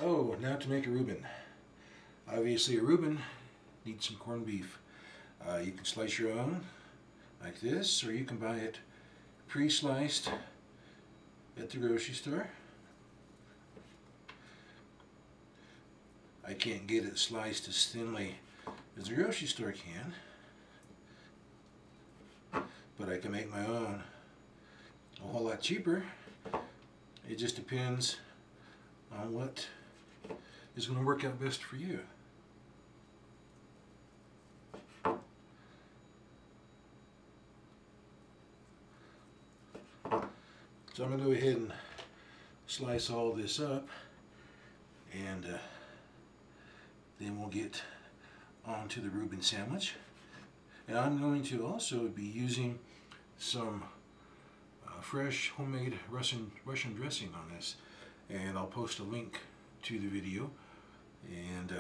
Oh, now to make a Reuben. Obviously a Reuben needs some corned beef. You can slice your own like this, or you can buy it pre-sliced at the grocery store. I can't get it sliced as thinly as the grocery store can, but I can make my own a whole lot cheaper. It just depends on what is going to work out best for you. So I'm going to go ahead and slice all this up, and then we'll get on to the Reuben sandwich. And I'm going to also be using some fresh homemade Russian dressing on this, and I'll post a link to the video, and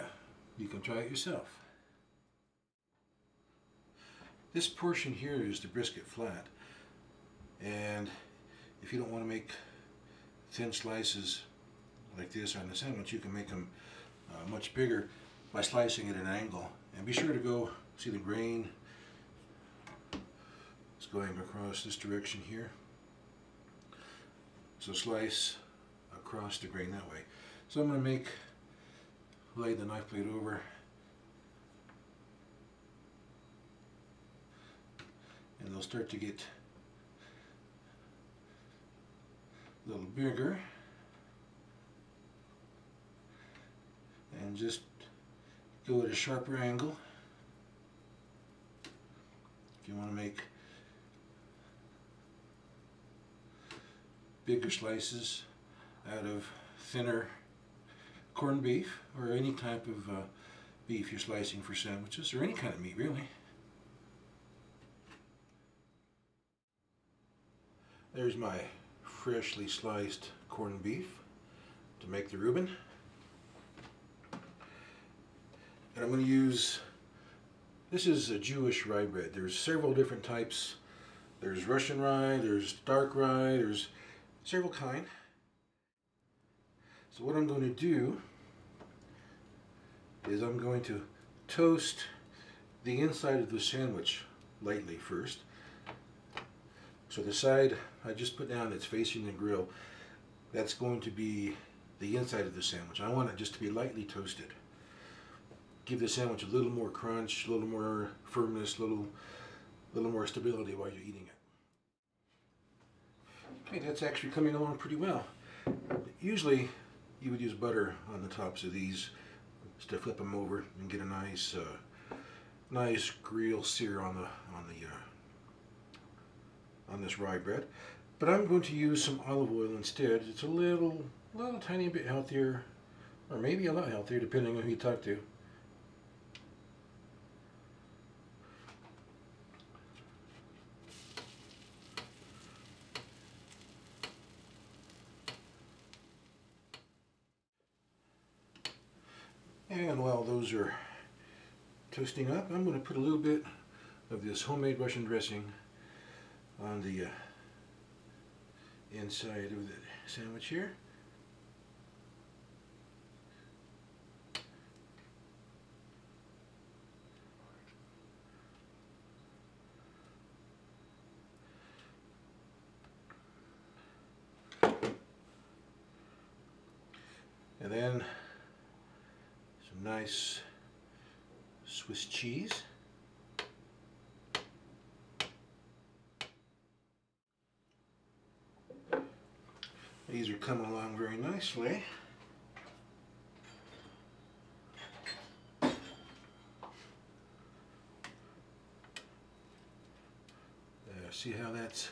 you can try it yourself. This portion here is the brisket flat, and if you don't want to make thin slices like this on the sandwich, you can make them much bigger by slicing at an angle. And be sure to go see the grain is going across this direction here. So slice across the grain that way. So I'm going to lay the knife blade over, and they'll start to get a little bigger, and just go at a sharper angle if you want to make bigger slices out of thinner corned beef, or any type of beef you're slicing for sandwiches, or any kind of meat really. There's my freshly sliced corned beef to make the Reuben. And I'm going to use, this is a Jewish rye bread. There's several different types. There's Russian rye, there's dark rye, there's several kinds. So what I'm going to do is I'm going to toast the inside of the sandwich lightly first. So the side I just put down that's facing the grill, that's going to be the inside of the sandwich. I want it just to be lightly toasted. Give the sandwich a little more crunch, a little more firmness, a little more stability while you're eating it. Okay, that's actually coming along pretty well. Usually you would use butter on the tops of these just to flip them over and get a nice nice grill sear on this rye bread. But I'm going to use some olive oil instead. It's a little tiny bit healthier, or maybe a lot healthier depending on who you talk to. And while those are toasting up, I'm going to put a little bit of this homemade Russian dressing on the inside of the sandwich here. And then some nice Swiss cheese. These are coming along very nicely. See how that's...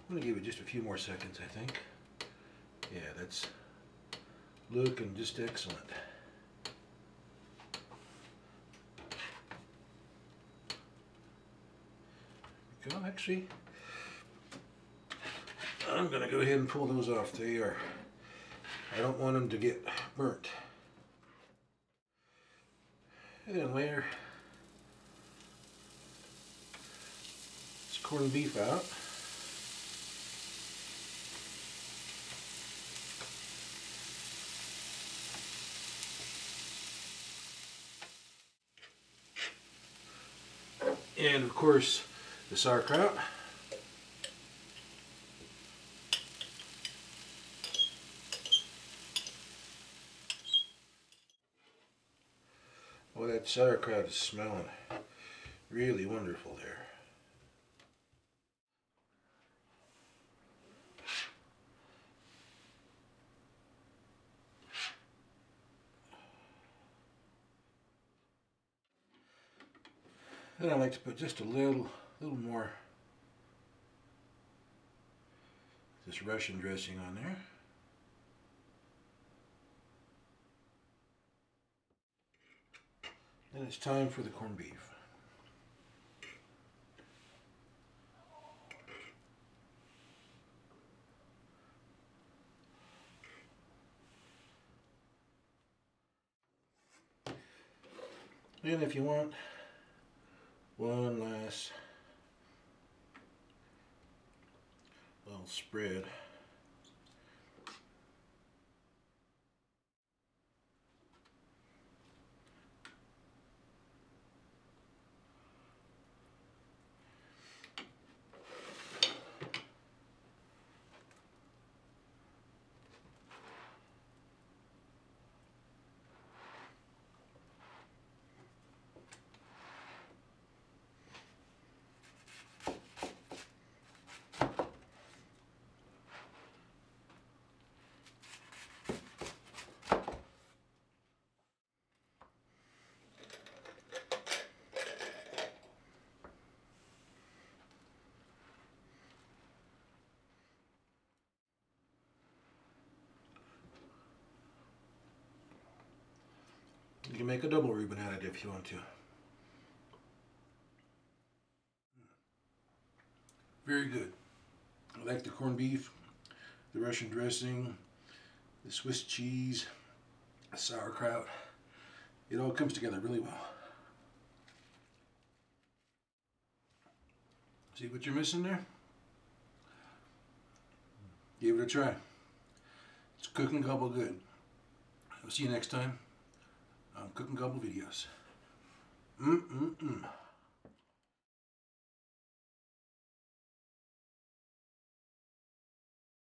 I'm going to give it just a few more seconds, I think. Yeah, that's looking just excellent. Go, actually, I'm going to go ahead and pull those off. I don't want them to get burnt. And then layer this corned beef out. And of course, the sauerkraut. Oh, that sauerkraut is smelling really wonderful there. Then I like to put just a little more this Russian dressing on there. Then it's time for the corned beef. And if you want one last little spread, you can make a double Reuben out of it if you want to. Very good. I like the corned beef, the Russian dressing, the Swiss cheese, the sauerkraut. It all comes together really well. See what you're missing there? Give it a try. It's Cook and Gobble good. I'll see you next time on Cook and Gobble videos.